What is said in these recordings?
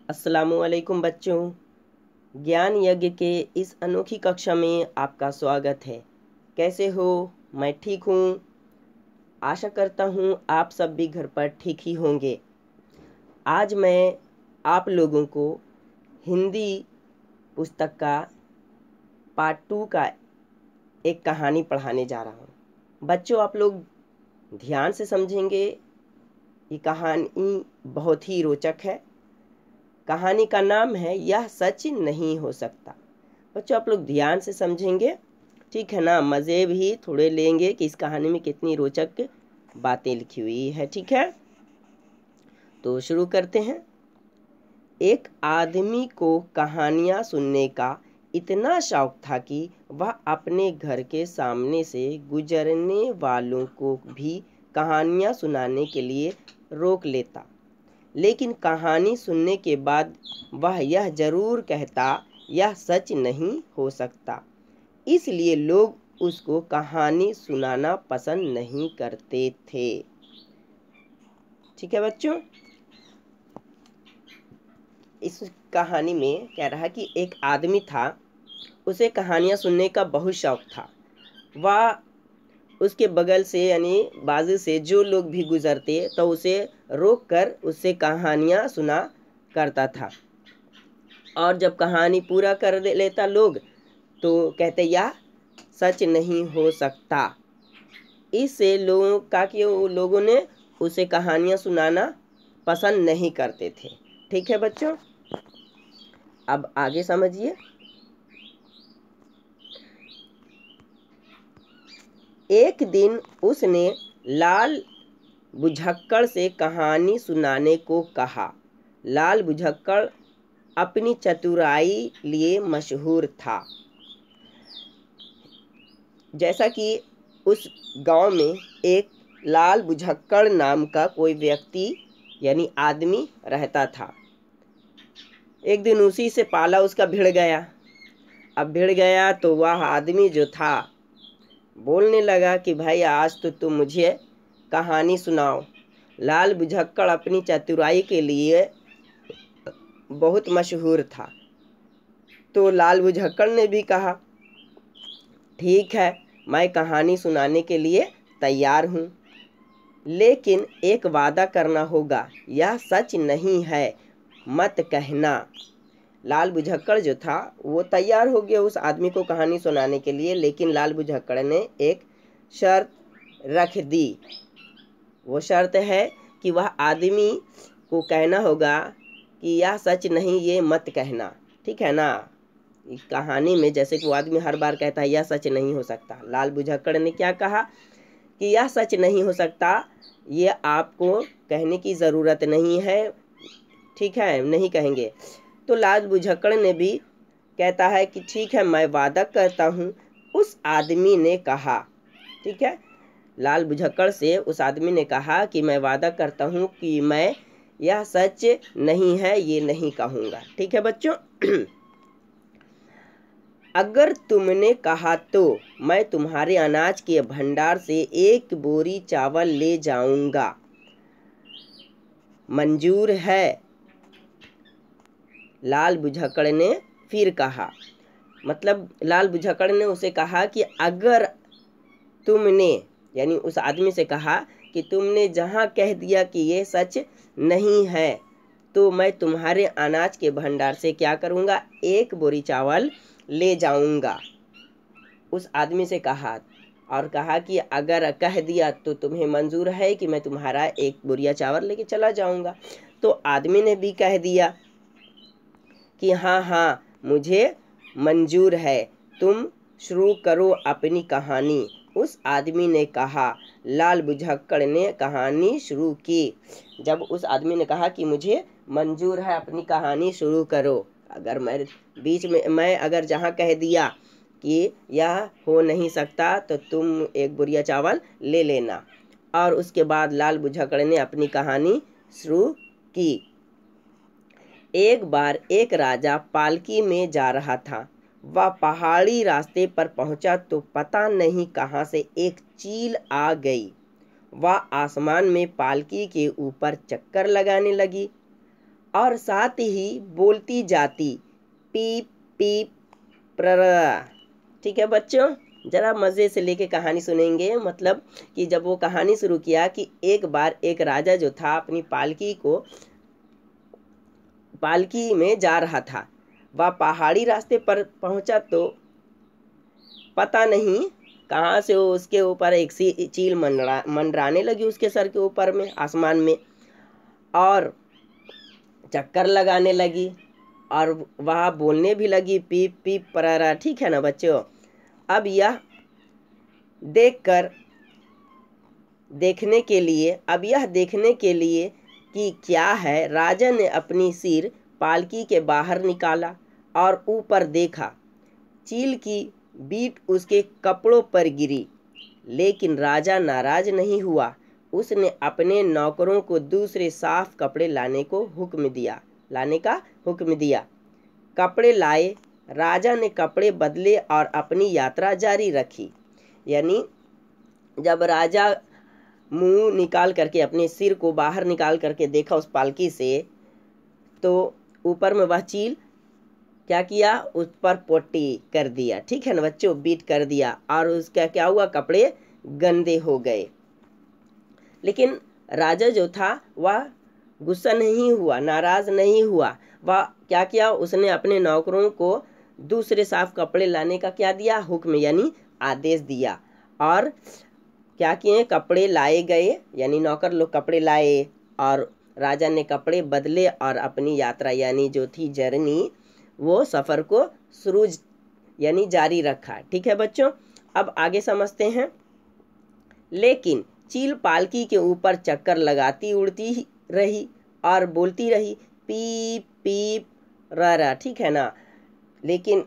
अस्सलामुअलैकुम बच्चों, ज्ञान यज्ञ के इस अनोखी कक्षा में आपका स्वागत है। कैसे हो? मैं ठीक हूँ। आशा करता हूँ आप सब भी घर पर ठीक ही होंगे। आज मैं आप लोगों को हिंदी पुस्तक का पार्ट 2 का एक कहानी पढ़ाने जा रहा हूँ। बच्चों, आप लोग ध्यान से समझेंगे। ये कहानी बहुत ही रोचक है। कहानी का नाम है यह सच नहीं हो सकता। बच्चों, आप लोग ध्यान से समझेंगे, ठीक है ना? मज़े भी थोड़े लेंगे कि इस कहानी में कितनी रोचक बातें लिखी हुई है। ठीक है, तो शुरू करते हैं। एक आदमी को कहानियाँ सुनने का इतना शौक था कि वह अपने घर के सामने से गुजरने वालों को भी कहानियाँ सुनाने के लिए रोक लेता। लेकिन कहानी सुनने के बाद वह यह जरूर कहता, यह सच नहीं हो सकता। इसलिए लोग उसको कहानी सुनाना पसंद नहीं करते थे। ठीक है बच्चों, इस कहानी में कह रहा है कि एक आदमी था, उसे कहानियाँ सुनने का बहुत शौक था। वह उसके बगल से यानी बाजू से जो लोग भी गुजरते तो उसे रोक कर उससे कहानियाँ सुना करता था। और जब कहानी पूरा कर लेता लोग तो कहते यह सच नहीं हो सकता। इससे लोगों का कि लोगों ने उसे कहानियाँ सुनाना पसंद नहीं करते थे। ठीक है बच्चों, अब आगे समझिए। एक दिन उसने लाल बुझक्कड़ से कहानी सुनाने को कहा। लाल बुझक्कड़ अपनी चतुराई लिए मशहूर था। जैसा कि उस गांव में एक लाल बुझक्कड़ नाम का कोई व्यक्ति यानी आदमी रहता था। एक दिन उसी से पाला उसका भिड़ गया। अब भिड़ गया तो वह आदमी जो था बोलने लगा कि भाई आज तो तुम मुझे कहानी सुनाओ। लाल बुझक्कड़ अपनी चतुराई के लिए बहुत मशहूर था। तो लाल बुझक्कड़ ने भी कहा, ठीक है, मैं कहानी सुनाने के लिए तैयार हूँ, लेकिन एक वादा करना होगा, यह सच नहीं है, मत कहना। लाल बुझक्कड़ जो था वो तैयार हो गया उस आदमी को कहानी सुनाने के लिए, लेकिन लाल बुझक्कड़ ने एक शर्त रख दी। वो शर्त है कि वह आदमी को कहना होगा कि यह सच नहीं, ये मत कहना। ठीक है ना? इस कहानी में जैसे कि वो आदमी हर बार कहता है यह सच नहीं हो सकता, लाल बुझक्कड़ ने क्या कहा कि यह सच नहीं हो सकता, ये आपको कहने की ज़रूरत नहीं है। ठीक है, नहीं कहेंगे। तो लाल बुझक्कड़ ने भी कहता है कि ठीक है, मैं वादा करता हूँ। उस आदमी ने कहा, ठीक है, लाल बुझक्कड़ से उस आदमी ने कहा कि मैं वादा करता हूँ कि मैं यह सच नहीं है ये नहीं कहूँगा। ठीक है बच्चों, अगर तुमने कहा तो मैं तुम्हारे अनाज के भंडार से एक बोरी चावल ले जाऊंगा, मंजूर है? लाल बुझक्कड़ ने फिर कहा। मतलब लाल बुझक्कड़ ने उसे कहा कि अगर तुमने यानी उस आदमी से कहा कि तुमने जहाँ कह दिया कि ये सच नहीं है तो मैं तुम्हारे अनाज के भंडार से क्या करूँगा, एक बोरी चावल ले जाऊँगा। उस आदमी से कहा और कहा कि अगर कह दिया तो तुम्हें मंजूर है कि मैं तुम्हारा एक बोरिया चावल लेके चला जाऊँगा। तो आदमी ने भी कह दिया कि हाँ हाँ मुझे मंजूर है, तुम शुरू करो अपनी कहानी। उस आदमी ने कहा। लाल बुझक्कड़ ने कहानी शुरू की। जब उस आदमी ने कहा कि मुझे मंजूर है, अपनी कहानी शुरू करो, अगर मैं बीच में मैं अगर जहाँ कह दिया कि यह हो नहीं सकता तो तुम एक बोरिया चावल ले लेना। और उसके बाद लाल बुझक्कड़ ने अपनी कहानी शुरू की। एक बार एक राजा पालकी में जा रहा था। वह पहाड़ी रास्ते पर पहुंचा तो पता नहीं कहां से एक चील आ गई। वह आसमान में पालकी के ऊपर चक्कर लगाने लगी। और साथ ही बोलती जाती पीप पीप प्ररा। ठीक है बच्चों, जरा मज़े से लेके कहानी सुनेंगे। मतलब कि जब वो कहानी शुरू किया कि एक बार एक राजा जो था अपनी पालकी में जा रहा था। वह पहाड़ी रास्ते पर पहुंचा तो पता नहीं कहाँ से वो उसके ऊपर एक सी चील मंडराने लगी उसके सर के ऊपर में, आसमान में, और चक्कर लगाने लगी और वह बोलने भी लगी पीप पीप परारा। ठीक है ना बच्चों। अब यह देखने के लिए कि क्या है, राजा ने अपनी सिर पालकी के बाहर निकाला और ऊपर देखा। चील की बीट उसके कपड़ों पर गिरी, लेकिन राजा नाराज नहीं हुआ। उसने अपने नौकरों को दूसरे साफ कपड़े लाने का हुक्म दिया। कपड़े लाए, राजा ने कपड़े बदले और अपनी यात्रा जारी रखी। यानी जब राजा मुंह निकाल करके अपने सिर को बाहर निकाल करके देखा उस पालकी से, तो ऊपर में वह चील क्या किया, उस पर पोटी कर दिया। ठीक है ना बच्चों, बीट कर दिया, और उसका क्या हुआ, कपड़े गंदे हो गए। लेकिन राजा जो था वह गुस्सा नहीं हुआ, नाराज नहीं हुआ। वह क्या किया, उसने अपने नौकरों को दूसरे साफ कपड़े लाने का क्या दिया, हुक्म यानी आदेश दिया। और क्या किए, कपड़े लाए गए, यानी नौकर लोग कपड़े लाए और राजा ने कपड़े बदले और अपनी यात्रा यानी जो थी जर्नी, वो सफ़र को शुरू यानी जारी रखा। ठीक है बच्चों, अब आगे समझते हैं। लेकिन चील पालकी के ऊपर चक्कर लगाती उड़ती रही और बोलती रही पीप पीप रा। ठीक है ना। लेकिन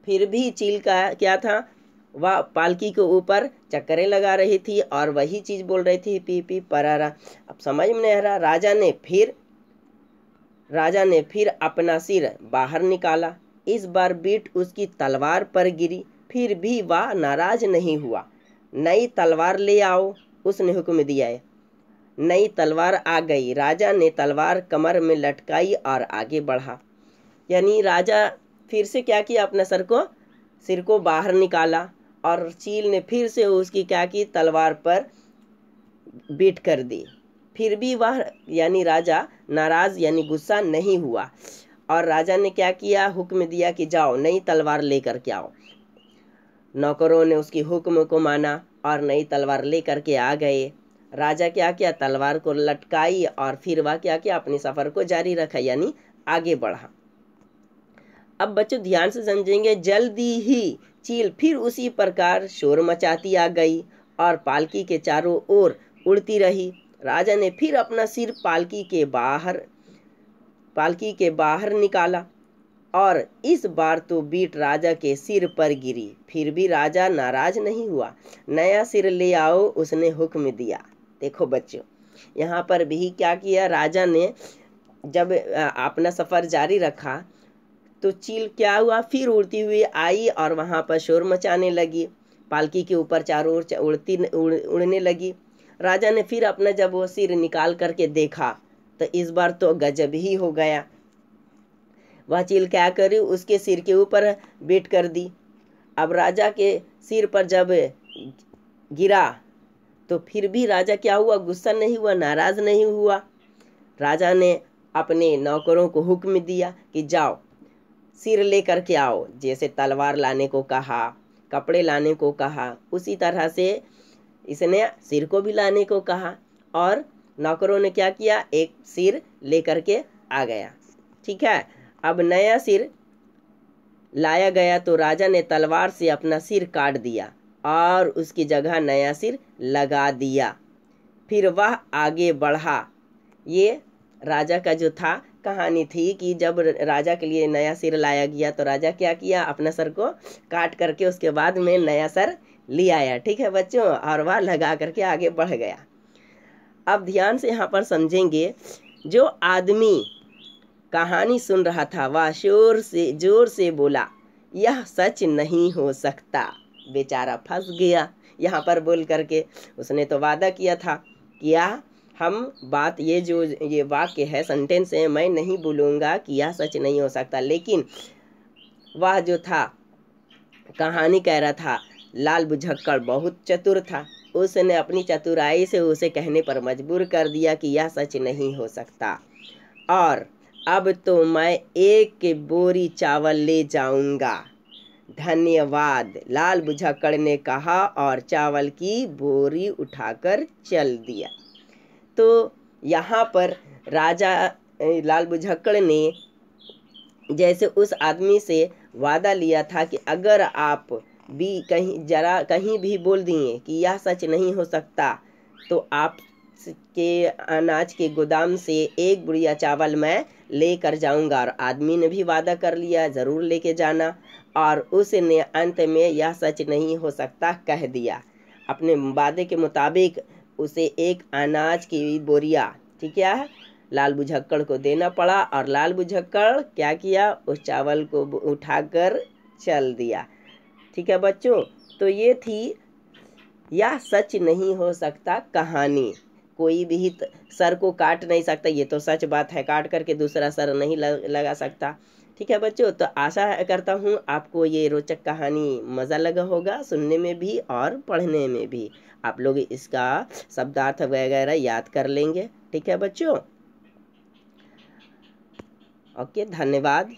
फिर भी चील का क्या था, वह पालकी के ऊपर चक्करें लगा रही थी और वही चीज़ बोल रही थी पी पी परारा। अब समझ में नहीं आ रहा। राजा ने फिर अपना सिर बाहर निकाला। इस बार बीट उसकी तलवार पर गिरी, फिर भी वह नाराज नहीं हुआ। नई तलवार ले आओ, उसने हुक्म दिया है। नई तलवार आ गई। राजा ने तलवार कमर में लटकाई और आगे बढ़ा। यानी राजा फिर से क्या किया, अपना सिर को बाहर निकाला और चील ने फिर से उसकी क्या की, तलवार पर बीट कर दी। फिर भी वह यानी राजा नाराज यानी गुस्सा नहीं हुआ। और राजा ने क्या किया, हुक्म दिया कि जाओ नई तलवार लेकर के आओ। नौकरों ने उसकी हुक्म को माना और नई तलवार लेकर के आ गए। राजा क्या किया, तलवार को लटकाई और फिर वह क्या किया, अपने सफ़र को जारी रखा यानी आगे बढ़ा। अब बच्चों ध्यान से समझेंगे। जल्दी ही चील फिर उसी प्रकार शोर मचाती आ गई और पालकी के चारों ओर उड़ती रही। राजा ने फिर अपना सिर पालकी के बाहर निकाला और इस बार तो बीट राजा के सिर पर गिरी। फिर भी राजा नाराज नहीं हुआ। नया सिर ले आओ, उसने हुक्म दिया। देखो बच्चों, यहाँ पर भी क्या किया, राजा ने जब अपना सफ़र जारी रखा तो चील क्या हुआ, फिर उड़ती हुई आई और वहाँ पर शोर मचाने लगी। पालकी के ऊपर चारों ओर उड़ने लगी। राजा ने फिर अपना जब वो सिर निकाल करके देखा तो इस बार तो गजब ही हो गया। वह चील क्या करी, उसके सिर के ऊपर बीट कर दी। अब राजा के सिर पर जब गिरा तो फिर भी राजा क्या हुआ, गुस्सा नहीं हुआ, नाराज नहीं हुआ। राजा ने अपने नौकरों को हुक्म दिया कि जाओ सिर लेकर के आओ। जैसे तलवार लाने को कहा, कपड़े लाने को कहा, उसी तरह से इसने सिर को भी लाने को कहा और नौकरों ने क्या किया, एक सिर लेकर के आ गया। ठीक है। अब नया सिर लाया गया तो राजा ने तलवार से अपना सिर काट दिया और उसकी जगह नया सिर लगा दिया। फिर वह आगे बढ़ा। ये राजा का जो था कहानी थी कि जब राजा के लिए नया सिर लाया गया तो राजा क्या किया, अपना सर को काट करके उसके बाद में नया सर ले आया। ठीक है बच्चों, और वह लगा करके आगे बढ़ गया। अब ध्यान से यहाँ पर समझेंगे। जो आदमी कहानी सुन रहा था वह जोर से बोला, यह सच नहीं हो सकता। बेचारा फंस गया यहाँ पर बोल करके। उसने तो वादा किया था, क्या हम बात ये वाक्य है, सेंटेंस है, मैं नहीं बोलूँगा कि यह सच नहीं हो सकता। लेकिन वह जो था, कहानी कह रहा था, लाल बुझक्कड़ बहुत चतुर था। उसने अपनी चतुराई से उसे कहने पर मजबूर कर दिया कि यह सच नहीं हो सकता, और अब तो मैं एक बोरी चावल ले जाऊंगा। धन्यवाद, लाल बुझक्कड़ ने कहा और चावल की बोरी उठाकर चल दिया। तो यहाँ पर राजा लाल बुझक्कड़ ने जैसे उस आदमी से वादा लिया था कि अगर आप भी कहीं भी बोल दिए कि यह सच नहीं हो सकता, तो आप के अनाज के गोदाम से एक बुढ़िया चावल मैं लेकर जाऊंगा। और आदमी ने भी वादा कर लिया ज़रूर लेके जाना, और उसने अंत में यह सच नहीं हो सकता कह दिया। अपने वादे के मुताबिक उसे एक अनाज की बोरिया, ठीक है, लाल बुझक्कड़ को देना पड़ा, और लाल बुझक्कड़ क्या किया, उस चावल को उठाकर चल दिया। ठीक है बच्चों, तो ये थी यह सच नहीं हो सकता कहानी। कोई भी सर को काट नहीं सकता, ये तो सच बात है, काट करके दूसरा सर नहीं लगा सकता। ठीक है बच्चों, तो आशा करता हूँ आपको ये रोचक कहानी मज़ा लगा होगा सुनने में भी और पढ़ने में भी। आप लोग इसका शब्दार्थ वगैरह याद कर लेंगे। ठीक है बच्चों, ओके, धन्यवाद।